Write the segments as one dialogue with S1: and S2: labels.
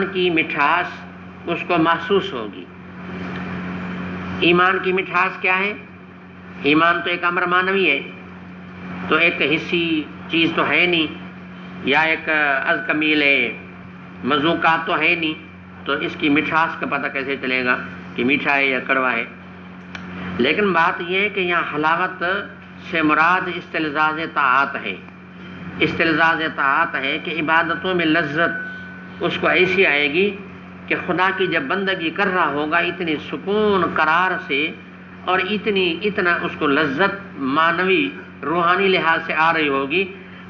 S1: ایمان کی مٹھاس اس کو محسوس ہوگی۔ ایمان کی مٹھاس کیا ہے؟ ایمان تو ایک امر معنوی ہے، تو ایک حصی چیز تو ہے نہیں، یا ایک از کمیل مذوقات تو ہے نہیں، تو اس کی مٹھاس کا پتہ کیسے چلے گا کہ میٹھا ہے یا کڑوا ہے؟ لیکن بات یہ ہے کہ یہاں حلاوت سے مراد استلذاذ طاعت ہے۔ استلذاذ طاعت ہے کہ عبادتوں میں لذت اس کو ایسی آئے گی کہ خدا کی جب بندگی کر رہا ہوگا اتنی سکون قرار سے اور اتنا اس کو لذت معنوی روحانی لحاظ سے آ رہی ہوگی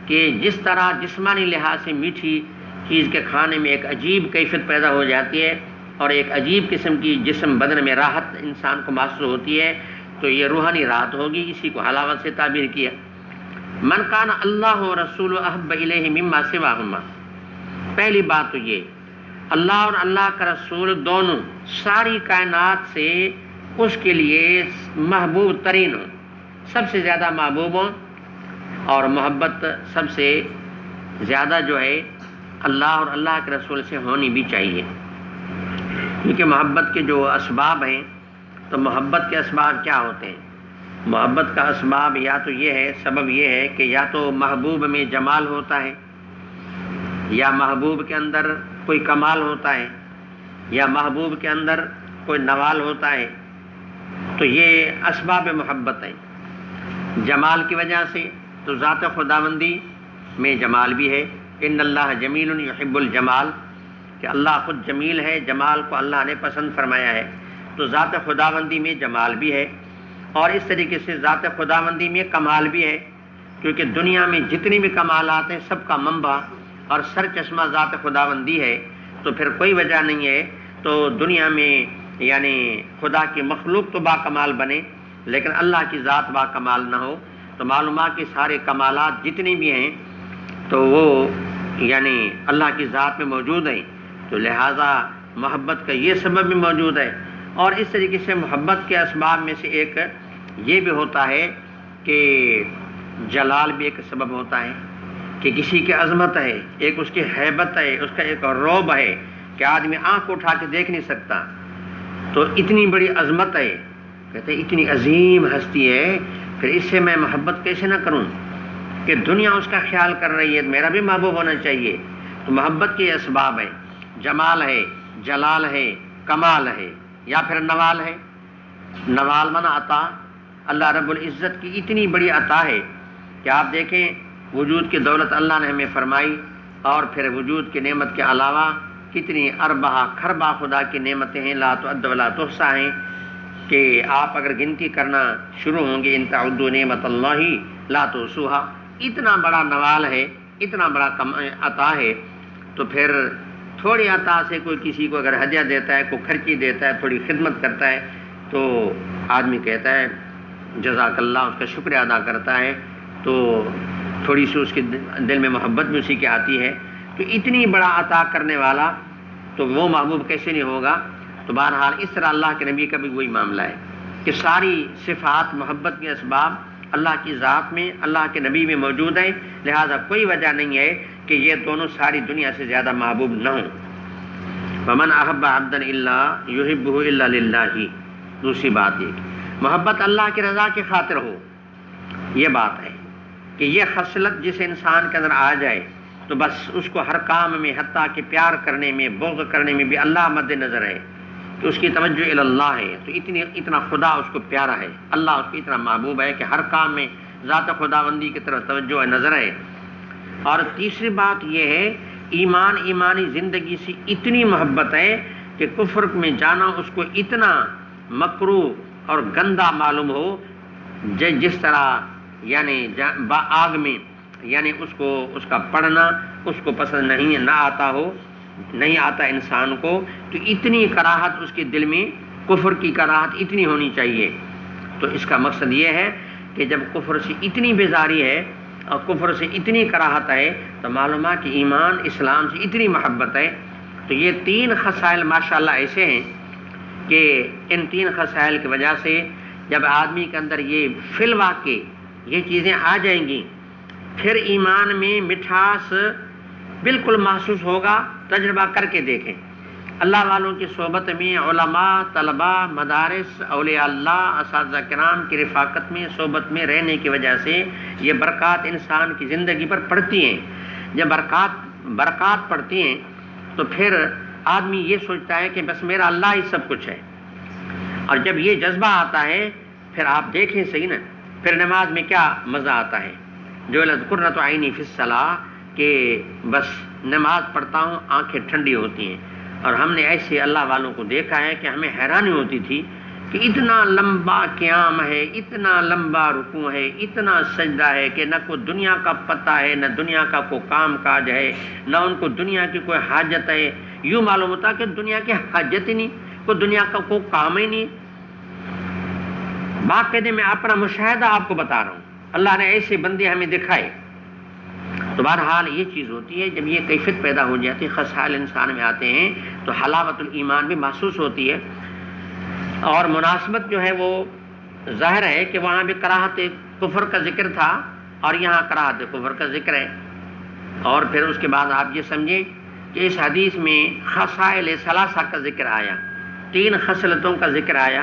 S1: کہ جس طرح جسمانی لحاظ سے میٹھی چیز کے کھانے میں ایک عجیب کیفیت پیدا ہو جاتی ہے اور ایک عجیب قسم کی جسم بدن میں راحت انسان کو محسوس ہوتی ہے، تو یہ روحانی راحت ہوگی، اسی کو حلاوت سے تعبیر کیا۔ من کان اللہ و رسول احب الیہ مما سواہما، پہلی بات تو یہ اللہ اور اللہ کا رسول دونوں ساری کائنات سے اس کے لیے محبوب ترین ہوں، سب سے زیادہ محبوب ہوں، اور محبت سب سے زیادہ جو ہے اللہ اور اللہ کے رسول سے ہونی بھی چاہیے، کیونکہ محبت کے جو اسباب ہیں، تو محبت کے اسباب کیا ہوتے ہیں؟ محبت کا اسباب یا تو یہ ہے، سبب یہ ہے کہ یا تو محبوب میں جمال ہوتا ہے، یا محبوب کے اندر کوئی کمال ہوتا ہے، یا محبوب کے اندر کوئی نوال ہوتا ہے، تو یہ اسباب محبت ہیں۔ جمال کی وجہ سے تو ذات خداوندی میں جمال بھی ہے، ان اللہ جمیل یحب الجمال، کہ اللہ خود جمیل ہے، جمال کو اللہ نے پسند فرمایا ہے، تو ذات خداوندی میں جمال بھی ہے، اور اس طریقے سے ذات خداوندی میں کمال بھی ہے، کیونکہ دنیا میں جتنی بھی کمالات ہیں سب کا منبع اور سر چشمہ ذات خداوندی ہے، تو پھر کوئی وجہ نہیں ہے تو دنیا میں یعنی خدا کی مخلوق تو با کمال بنے لیکن اللہ کی ذات با کمال نہ ہو، تو معلومات کہ سارے کمالات جتنی بھی ہیں تو وہ یعنی اللہ کی ذات میں موجود ہیں، تو لہٰذا محبت کا یہ سبب بھی موجود ہے۔ اور اس طریقے سے محبت کے اسباب میں سے ایک یہ بھی ہوتا ہے کہ جلال بھی ایک سبب ہوتا ہے، کہ کسی کی عظمت ہے، ایک اس کی ہیبت ہے، اس کا ایک رعب ہے کہ آدمی آنکھ اٹھا کے دیکھ نہیں سکتا، تو اتنی بڑی عظمت ہے، کہتے ہیں اتنی عظیم ہستی ہے، پھر اس سے میں محبت کیسے نہ کروں کہ دنیا اس کا خیال کر رہی ہے، میرا بھی محبوب ہونا چاہیے۔ تو محبت کے اسباب ہیں، جمال ہے، جلال ہے، کمال ہے، یا پھر نوال ہے۔ نوال من عطا، اللہ رب العزت کی اتنی بڑی عطا ہے کہ آپ دیکھیں وجود کی دولت اللہ نے ہمیں فرمائی، اور پھر وجود کی نعمت کے علاوہ کتنی اربہ کھربہ خدا کی نعمتیں ہیں، لا تعد ولا تحصیٰ ہیں، کہ آپ اگر گنتی کرنا شروع ہوں گے ان تعدوا نعمت اللہ لا تحصوہا، اتنا بڑا نوال ہے، اتنا بڑا عطا ہے، تو پھر تھوڑی عطا سے کوئی کسی کو اگر ہدیہ دیتا ہے، کوئی خرچی دیتا ہے، تھوڑی خدمت کرتا ہے، تو آدمی کہتا ہے جزاک اللہ، اس کا شکریہ ادا کرتا ہے، تو تھوڑی سی اس کے دل میں محبت بھی اسی کی آتی ہے۔ تو اتنی بڑا عطا کرنے والا تو وہ محبوب کیسے نہیں ہوگا؟ تو بہرحال اس طرح اللہ کے نبی کا بھی وہی معاملہ ہے کہ ساری صفات محبت کے اسباب اللہ کی ذات میں، اللہ کے نبی میں موجود ہیں، لہذا کوئی وجہ نہیں ہے کہ یہ دونوں ساری دنیا سے زیادہ محبوب نہ ہوں۔ وَمَنْ أَحَبَّ عَبْدًا إِلَّا يُحِبُّهُ إِلَّا لِلَّهِ، دوسری بات یہ کہ محبت اللہ کی رضا کی خاطر ہو، یہ بات ہے کہ یہ خصلت جس انسان کے اندر آ جائے تو بس اس کو ہر کام میں، حتیٰ کہ پیار کرنے میں، بغض کرنے میں بھی اللہ مد نظر ہے، کہ اس کی توجہ الی اللہ ہے، تو اتنا خدا اس کو پیارا ہے، اللہ اس کو اتنا محبوب ہے کہ ہر کام میں ذات خداوندی کی طرف توجہ نظر ہے۔ اور تیسری بات یہ ہے ایمانی زندگی سے اتنی محبت ہے کہ کفر میں جانا اس کو اتنا مکروہ اور گندا معلوم ہو، جس طرح یعنی آگ میں یعنی اس کا پڑھنا اس کو پسند نہ آتا ہو، نہیں آتا انسان کو، تو اتنی کراہت اس کے دل میں، کفر کی کراہت اتنی ہونی چاہیے۔ تو اس کا مقصد یہ ہے کہ جب کفر سے اتنی بیزاری ہے اور کفر سے اتنی کراہت ہے تو معلوم ہے کہ ایمان اسلام سے اتنی محبت ہے۔ تو یہ تین خصائل ماشاءاللہ ایسے ہیں کہ ان تین خصائل کی وجہ سے جب آدمی کے اندر یہ فی الواقع یہ چیزیں آ جائیں گی، پھر ایمان میں مٹھاس بالکل محسوس ہوگا تجربہ کر کے دیکھیں۔ اللہ والوں کی صحبت میں، علماء، طلباء، مدارس، اولیاء اللہ، اساتذہ کرام کی رفاقت میں، صحبت میں رہنے کی وجہ سے یہ برکات انسان کی زندگی پر پڑتی ہیں۔ جب برکات پڑتی ہیں تو پھر آدمی یہ سوچتا ہے کہ بس میرا اللہ ہی سب کچھ ہے، اور جب یہ جذبہ آتا ہے پھر آپ دیکھیں صحیح نا، پھر نماز میں کیا مزہ آتا ہے۔ جو قرۃ عینی فی الصلاۃ، کہ بس نماز پڑھتا ہوں آنکھیں ٹھنڈی ہوتی ہیں۔ اور ہم نے ایسے اللہ والوں کو دیکھا ہے کہ ہمیں حیرانی ہوتی تھی کہ اتنا لمبا قیام ہے، اتنا لمبا رکوع ہے، اتنا سجدہ ہے کہ نہ کوئی دنیا کا پتہ ہے، نہ دنیا کا کوئی کام کاج ہے، نہ ان کو دنیا کی کوئی حاجت ہے۔ یوں معلوم ہوتا کہ دنیا کی حاجت ہی نہیں، کوئی دنیا کا کوئی کام ہی نہیں۔ باقاعدہ میں اپنا مشاہدہ آپ کو بتا رہا ہوں، اللہ نے ایسے بندے ہمیں دکھائے۔ تو بہرحال یہ چیز ہوتی ہے، جب یہ کیفیت پیدا ہو جاتی ہے، خصائل انسان میں آتے ہیں تو حلاوت الایمان بھی محسوس ہوتی ہے۔ اور مناسبت جو ہے وہ ظاہر ہے کہ وہاں بھی کراہت کفر کا ذکر تھا اور یہاں کراہت کفر کا ذکر ہے۔ اور پھر اس کے بعد آپ یہ سمجھیں کہ اس حدیث میں خصائل ثلاثہ کا ذکر آیا، 3 خصلتوں کا ذکر آیا۔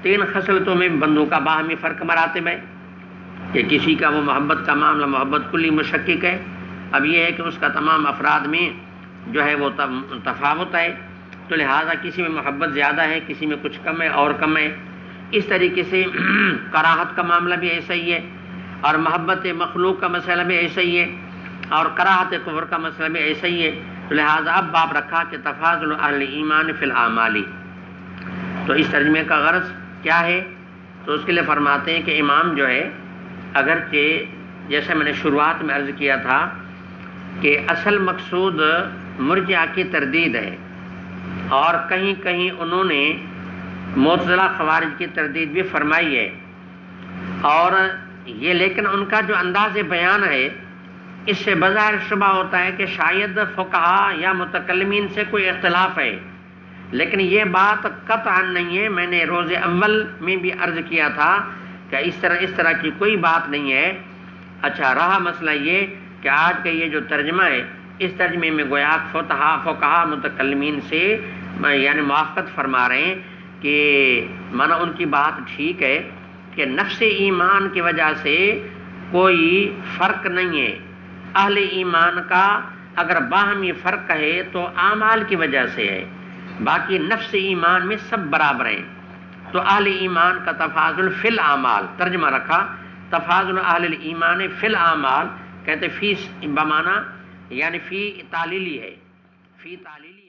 S1: 3 خصلتوں میں بندوں کا باہمی فرق مراتب ہے کہ کسی کا وہ محبت کا معاملہ محبت کلی مشکک ہے، اب یہ ہے کہ اس کا تمام افراد میں جو ہے وہ تفاوت ہے، تو لہٰذا کسی میں محبت زیادہ ہے، کسی میں کچھ کم ہے اور کم ہے۔ اس طریقے سے کراہت کا معاملہ بھی ایسا ہی ہے، اور محبت مخلوق کا مسئلہ بھی ایسا ہی ہے، اور کراہت کفر کا مسئلہ بھی ایسا ہی ہے۔ تو لہٰذا اب باب رکھا کہ تفاضل اہل ایمان فی الاعمال۔ تو اس ترجمے کا غرض کیا ہے؟ تو اس کے لیے فرماتے ہیں کہ امام جو ہے، اگرچہ جیسے میں نے شروعات میں عرض کیا تھا کہ اصل مقصود مرجئہ کی تردید ہے، اور کہیں کہیں انہوں نے معتزلہ خوارج کی تردید بھی فرمائی ہے، اور یہ لیکن ان کا جو انداز بیان ہے اس سے بظاہر شبہ ہوتا ہے کہ شاید فقہا یا متکلمین سے کوئی اختلاف ہے، لیکن یہ بات قطعا نہیں ہے۔ میں نے روز اول میں بھی عرض کیا تھا کہ اس طرح کی کوئی بات نہیں ہے۔ اچھا، رہا مسئلہ یہ کہ آج کا یہ جو ترجمہ ہے، اس ترجمے میں گویا فقہا متکلمین سے یعنی موافقت فرما رہے ہیں کہ مانا ان کی بات ٹھیک ہے کہ نفس ایمان کی وجہ سے کوئی فرق نہیں ہے۔ اہل ایمان کا اگر باہمی فرق ہے تو اعمال کی وجہ سے ہے، باقی نفس ایمان میں سب برابر ہیں۔ تو اہل ایمان کا تفاضل فی الاعمال، ترجمہ رکھا تفاضل اہل الایمان فی الاعمال، کہتے فی بمانا یعنی فی تعلیلی ہے، فی تعلیلی